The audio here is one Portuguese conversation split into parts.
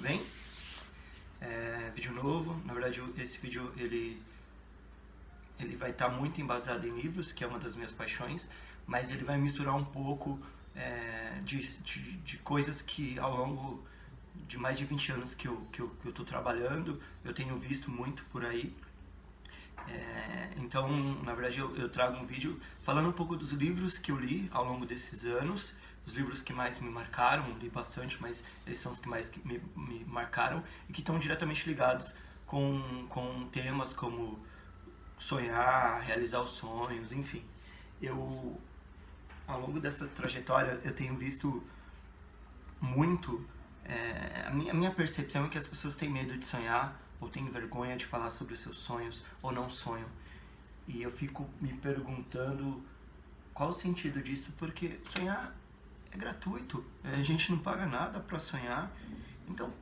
bem? Vídeo novo, na verdade esse vídeo ele vai estar muito embasado em livros, que é uma das minhas paixões, mas ele vai misturar um pouco de coisas que ao longo de mais de 20 anos que eu estou trabalhando, eu tenho visto muito por aí. Então, na verdade, eu trago um vídeo falando um pouco dos livros que eu li ao longo desses anos, os livros que mais me marcaram, li bastante, mas eles são os que mais me marcaram e que estão diretamente ligados com temas como sonhar, realizar os sonhos, enfim. Ao longo dessa trajetória, eu tenho visto muito. A minha percepção é que as pessoas têm medo de sonhar, ou têm vergonha de falar sobre os seus sonhos, ou não sonham. E eu fico me perguntando qual o sentido disso, porque sonhar é gratuito, a gente não paga nada para sonhar. Então,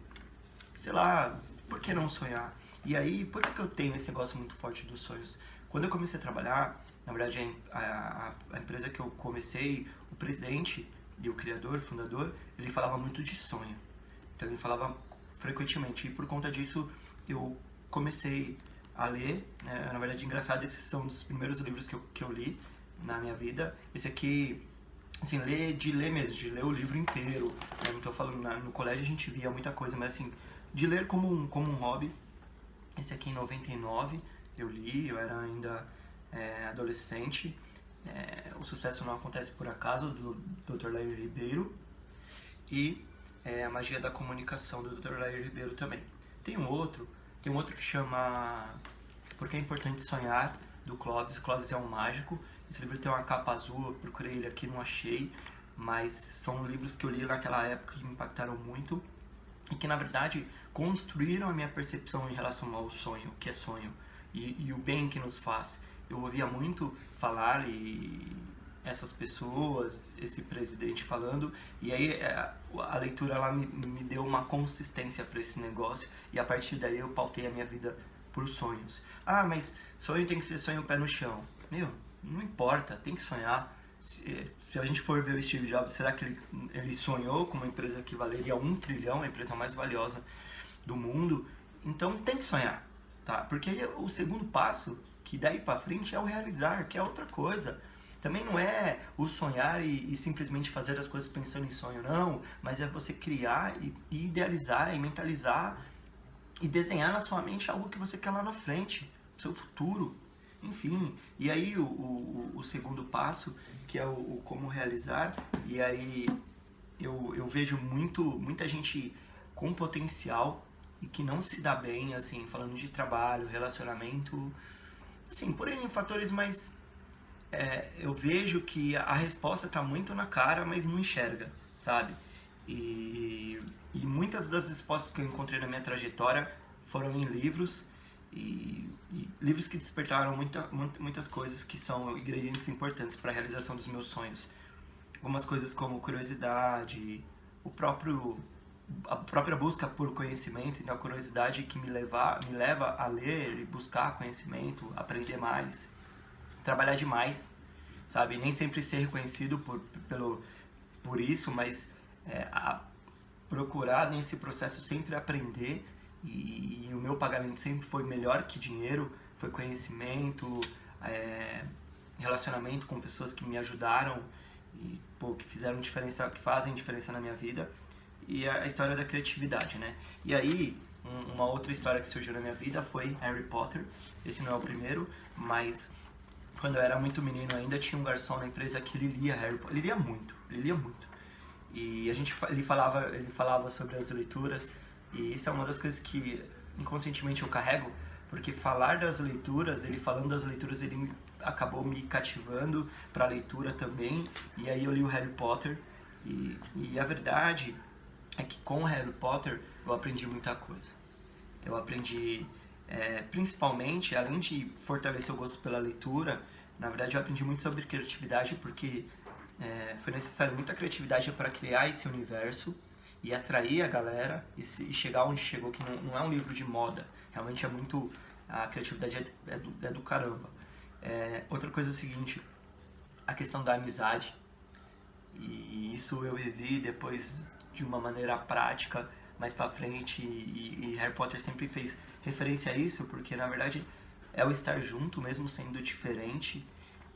sei lá, por que não sonhar? E aí, por que eu tenho esse negócio muito forte dos sonhos? Quando eu comecei a trabalhar, na verdade a empresa que eu comecei, o presidente e o criador, fundador, ele falava muito de sonho. Então ele falava frequentemente, e por conta disso eu comecei a ler, né? Na verdade, engraçado, esses são os primeiros livros que eu li na minha vida. Esse aqui, assim, ler mesmo, de ler o livro inteiro, né? Não estou falando, no colégio a gente via muita coisa, mas assim, de ler como um hobby. Esse aqui em 99 eu li, eu era ainda adolescente. O Sucesso Não Acontece Por Acaso, do Dr. Lair Ribeiro, e A Magia da Comunicação, do Dr. Lair Ribeiro também. Tem um outro que chama Por que é Importante Sonhar, do Clóvis. Clóvis é um mágico. Esse livro tem uma capa azul, eu procurei ele aqui, não achei, mas são livros que eu li naquela época que me impactaram muito e que, na verdade, construíram a minha percepção em relação ao sonho, o que é sonho, e o bem que nos faz. Eu ouvia muito falar e essas pessoas, esse presidente falando, e aí a leitura ela me deu uma consistência para esse negócio, e a partir daí eu pautei a minha vida por sonhos. Ah, mas sonho tem que ser sonho pé no chão. Meu, não importa, tem que sonhar. Se a gente for ver o Steve Jobs, será que ele sonhou com uma empresa que valeria 1 trilhão, a empresa mais valiosa do mundo? Então tem que sonhar, tá? Porque o segundo passo, que daí pra frente, é o realizar, que é outra coisa. Também não é o sonhar e simplesmente fazer as coisas pensando em sonho, não, mas é você criar e idealizar e mentalizar e desenhar na sua mente algo que você quer lá na frente, seu futuro, enfim. E aí o segundo passo, que é o como realizar, e aí eu vejo muita gente com potencial e que não se dá bem, assim, falando de trabalho, relacionamento, assim, por N fatores, mas eu vejo que a resposta está muito na cara, mas não enxerga, sabe? E muitas das respostas que eu encontrei na minha trajetória foram em livros, e livros que despertaram muitas coisas que são ingredientes importantes para a realização dos meus sonhos. Algumas coisas como curiosidade, a própria busca por conhecimento, então a curiosidade que me leva a ler e buscar conhecimento, aprender mais, trabalhar demais, sabe? Nem sempre ser reconhecido por isso, mas procurar nesse processo sempre aprender, e o meu pagamento sempre foi melhor que dinheiro, foi conhecimento, relacionamento com pessoas que me ajudaram e que fizeram diferença, que fazem diferença na minha vida, e a história da criatividade, né? E aí, uma outra história que surgiu na minha vida foi Harry Potter. Esse não é o primeiro, mas quando eu era muito menino ainda, tinha um garçom na empresa que ele lia Harry Potter. Ele lia muito. E ele falava sobre as leituras, e isso é uma das coisas que inconscientemente eu carrego, porque falar das leituras, ele falando das leituras, ele acabou me cativando para a leitura também, e aí eu li o Harry Potter, e a verdade é que com o Harry Potter eu aprendi muita coisa. Eu aprendi, principalmente, além de fortalecer o gosto pela leitura, na verdade eu aprendi muito sobre criatividade, porque foi necessário muita criatividade para criar esse universo e atrair a galera e chegar onde chegou, que não é um livro de moda, realmente é muito, a criatividade é do caramba. Outra coisa é o seguinte, a questão da amizade, e isso eu vivi depois de uma maneira prática, mais pra frente, e Harry Potter sempre fez referência a isso, porque na verdade é o estar junto, mesmo sendo diferente,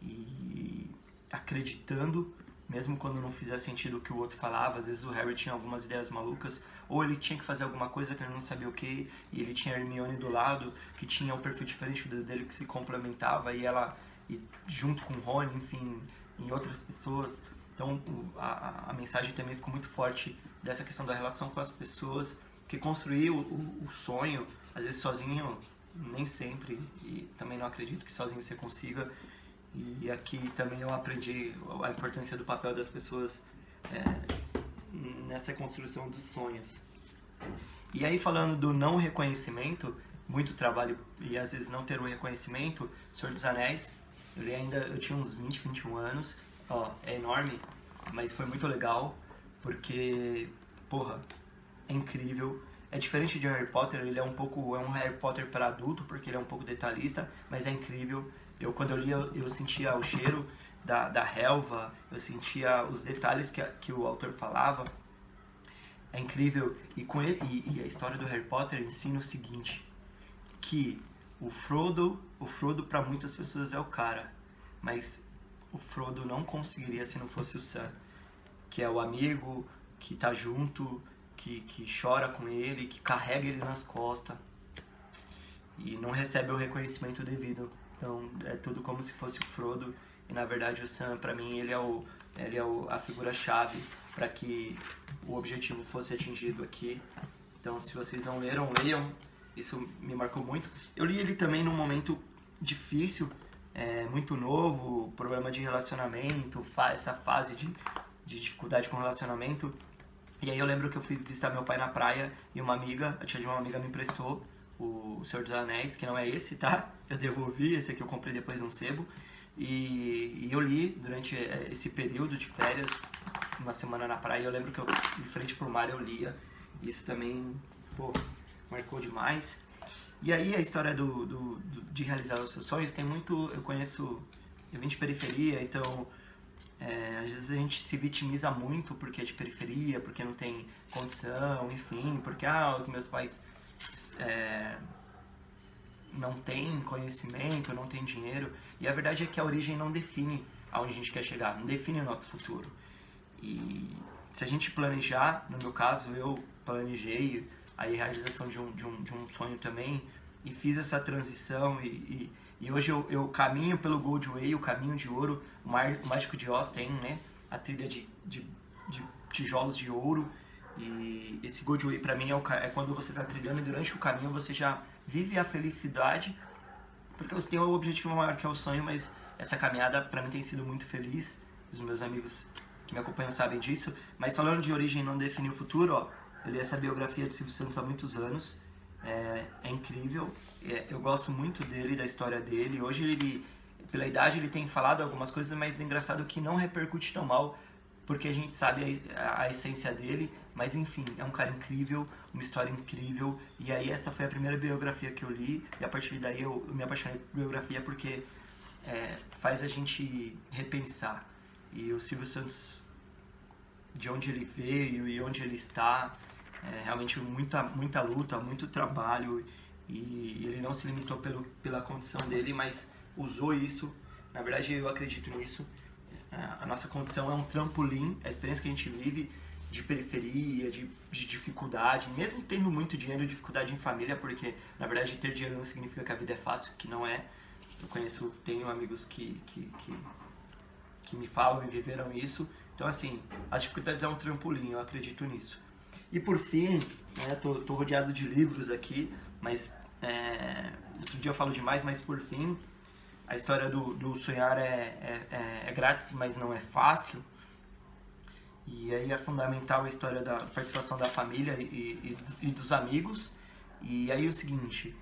e acreditando, mesmo quando não fizia sentido o que o outro falava. Às vezes o Harry tinha algumas ideias malucas, ou ele tinha que fazer alguma coisa que ele não sabia o que, e ele tinha a Hermione do lado, que tinha um perfil diferente do dele, que se complementava, e ela, e junto com o Rony, enfim, em outras pessoas. Então a mensagem também ficou muito forte dessa questão da relação com as pessoas, que construir o sonho, às vezes sozinho, nem sempre, e também não acredito que sozinho você consiga. E aqui também eu aprendi a importância do papel das pessoas nessa construção dos sonhos. E aí, falando do não reconhecimento, muito trabalho e às vezes não ter o reconhecimento, Senhor dos Anéis, eu tinha uns 20, 21 anos, ó, é enorme, mas foi muito legal, porque, porra, é incrível. É diferente de Harry Potter, ele é um Harry Potter para adulto, porque ele é um pouco detalhista, mas é incrível. Quando eu lia, eu sentia o cheiro da relva, eu sentia os detalhes que o autor falava. É incrível. E a história do Harry Potter ensina o seguinte, que o Frodo para muitas pessoas é o cara, mas o Frodo não conseguiria se não fosse o Sam, que é o amigo, que tá junto, que chora com ele, que carrega ele nas costas e não recebe o reconhecimento devido. Então é tudo como se fosse o Frodo, e na verdade o Sam, pra mim, ele é a figura-chave para que o objetivo fosse atingido aqui. Então, se vocês não leram, leiam. Isso me marcou muito. Eu li ele também num momento difícil, muito novo, problema de relacionamento, essa fase de dificuldade com relacionamento. E aí eu lembro que eu fui visitar meu pai na praia e a tia de uma amiga me emprestou o Senhor dos Anéis, que não é esse, tá? Eu devolvi, esse aqui eu comprei depois num sebo. E eu li durante esse período de férias, uma semana na praia. Eu lembro que eu, de frente pro mar, eu lia. Isso também, pô, marcou demais. E aí a história de realizar os seus sonhos tem muito... Eu vim de periferia, então às vezes a gente se vitimiza muito porque é de periferia, porque não tem condição, enfim, porque os meus pais não têm conhecimento, não têm dinheiro. E a verdade é que a origem não define aonde a gente quer chegar, não define o nosso futuro. E se a gente planejar, no meu caso, eu planejei a realização de um sonho também, e fiz essa transição, e hoje eu caminho pelo Gold Way, o caminho de ouro. O Mágico de Oz tem, né, a trilha de tijolos de ouro, e esse Gold Way pra mim é quando você está trilhando, e durante o caminho você já vive a felicidade, porque você tem o objetivo maior, que é o sonho. Mas essa caminhada pra mim tem sido muito feliz. Os meus amigos que me acompanham sabem disso. Mas falando de origem não definir o futuro, ó, eu li essa biografia do Silvio Santos há muitos anos. É incrível. Eu gosto muito dele, da história dele. Hoje ele, pela idade, ele tem falado algumas coisas, mas é engraçado que não repercute tão mal, porque a gente sabe a essência dele. Mas enfim, é um cara incrível, uma história incrível. E aí essa foi a primeira biografia que eu li, e a partir daí eu me apaixonei por biografia, porque faz a gente repensar. E o Silvio Santos, de onde ele veio e onde ele está, realmente muita luta, muito trabalho, e ele não se limitou pela condição dele, mas usou isso. Na verdade, eu acredito nisso. A nossa condição é um trampolim, a experiência que a gente vive de periferia, de dificuldade, mesmo tendo muito dinheiro, dificuldade em família, porque na verdade ter dinheiro não significa que a vida é fácil, que não é. Tenho amigos que me falam e viveram isso. Então, assim, as dificuldades é um trampolim, eu acredito nisso. E por fim, tô rodeado de livros aqui, mas outro dia eu falo demais, mas por fim, a história do sonhar é grátis, mas não é fácil. E aí é fundamental a história da participação da família e dos amigos. E aí o seguinte,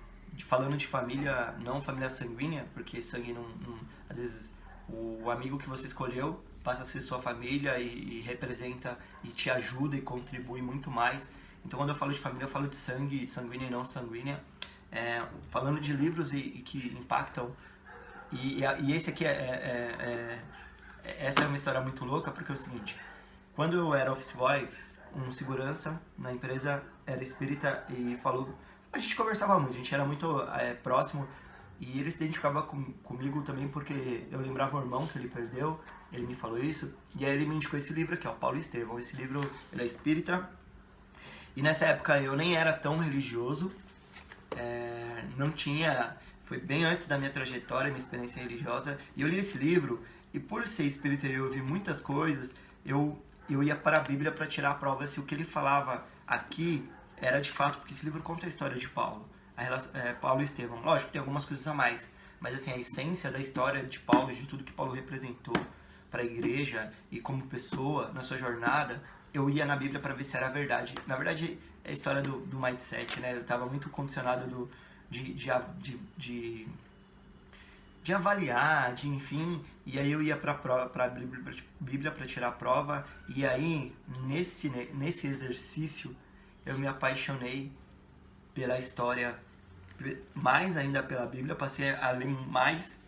falando de família, não família sanguínea, porque sangue não às vezes o amigo que você escolheu passa a ser sua família e representa e te ajuda e contribui muito mais. Então quando eu falo de família, eu falo de sangue, sanguínea e não sanguínea. Falando de livros que impactam. E esse aqui essa é uma história muito louca, porque é o seguinte: quando eu era office boy, um segurança na empresa, era espírita e falou... A gente conversava muito, a gente era muito próximo e ele se identificava comigo também porque eu lembrava o irmão que ele perdeu, ele me falou isso, e aí ele me indicou esse livro aqui, ó, Paulo Estevão. Esse livro, ele é espírita, e nessa época eu nem era tão religioso, não tinha... Foi bem antes da minha trajetória, minha experiência religiosa, e eu li esse livro, e por ser espírita e eu ouvir muitas coisas, eu ia para a Bíblia para tirar a prova se o que ele falava aqui era de fato, porque esse livro conta a história de Paulo, Paulo e Estevão. Lógico, tem algumas coisas a mais, mas assim, a essência da história de Paulo, de tudo que Paulo representou para a igreja e como pessoa na sua jornada, eu ia na Bíblia para ver se era verdade. Na verdade, é a história do mindset, né? Eu estava muito condicionado de avaliar, enfim, e aí eu ia para a Bíblia para tirar a prova, e aí nesse exercício eu me apaixonei pela história, mais ainda pela Bíblia, passei a ler mais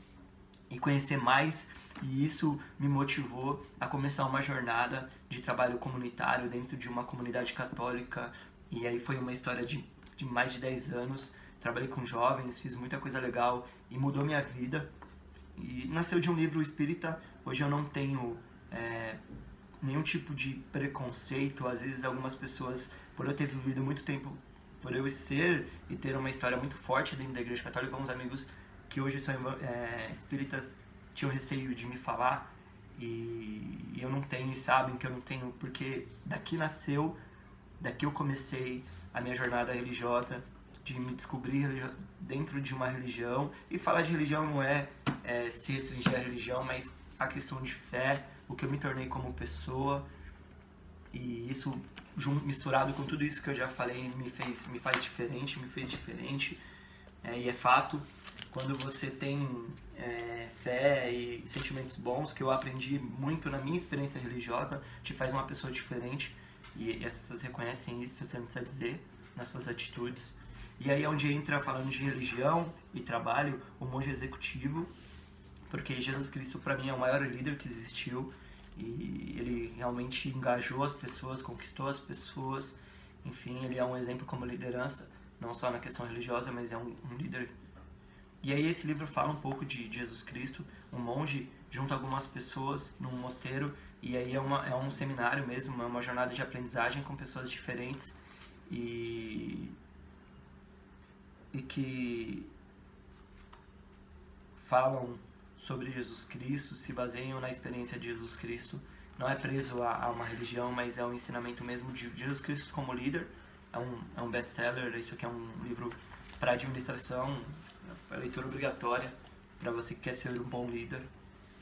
e conhecer mais, e isso me motivou a começar uma jornada de trabalho comunitário dentro de uma comunidade católica, e aí foi uma história de mais de 10 anos. Trabalhei com jovens, fiz muita coisa legal e mudou minha vida. E nasceu de um livro espírita. Hoje eu não tenho nenhum tipo de preconceito. Às vezes algumas pessoas, por eu ter vivido muito tempo, por eu ser e ter uma história muito forte dentro da Igreja Católica, alguns amigos que hoje são espíritas tinham receio de me falar. E eu não tenho, e sabem que eu não tenho, porque daqui nasceu, daqui eu comecei a minha jornada religiosa, de me descobrir dentro de uma religião. E falar de religião não é se restringir à religião, mas a questão de fé, o que eu me tornei como pessoa. E isso, misturado com tudo isso que eu já falei, me faz diferente, me fez diferente. E é fato, quando você tem fé e sentimentos bons, que eu aprendi muito na minha experiência religiosa, te faz uma pessoa diferente. E as pessoas reconhecem isso, você não precisa dizer, nas suas atitudes. E aí é onde entra, falando de religião e trabalho, o monge executivo, porque Jesus Cristo para mim é o maior líder que existiu, e ele realmente engajou as pessoas, conquistou as pessoas, enfim, ele é um exemplo como liderança, não só na questão religiosa, mas é um líder. E aí esse livro fala um pouco de Jesus Cristo, um monge junto a algumas pessoas num mosteiro, e aí é um seminário mesmo, é uma jornada de aprendizagem com pessoas diferentes, e que falam sobre Jesus Cristo, se baseiam na experiência de Jesus Cristo. Não é preso a uma religião, mas é um ensinamento mesmo de Jesus Cristo como líder. É um best-seller, isso aqui é um livro para administração, é leitura obrigatória para você que quer ser um bom líder.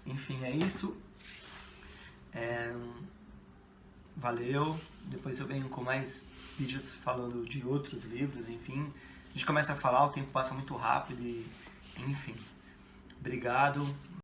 Enfim, é isso. Valeu. Depois eu venho com mais vídeos falando de outros livros, enfim. A gente começa a falar, o tempo passa muito rápido e, enfim. Obrigado.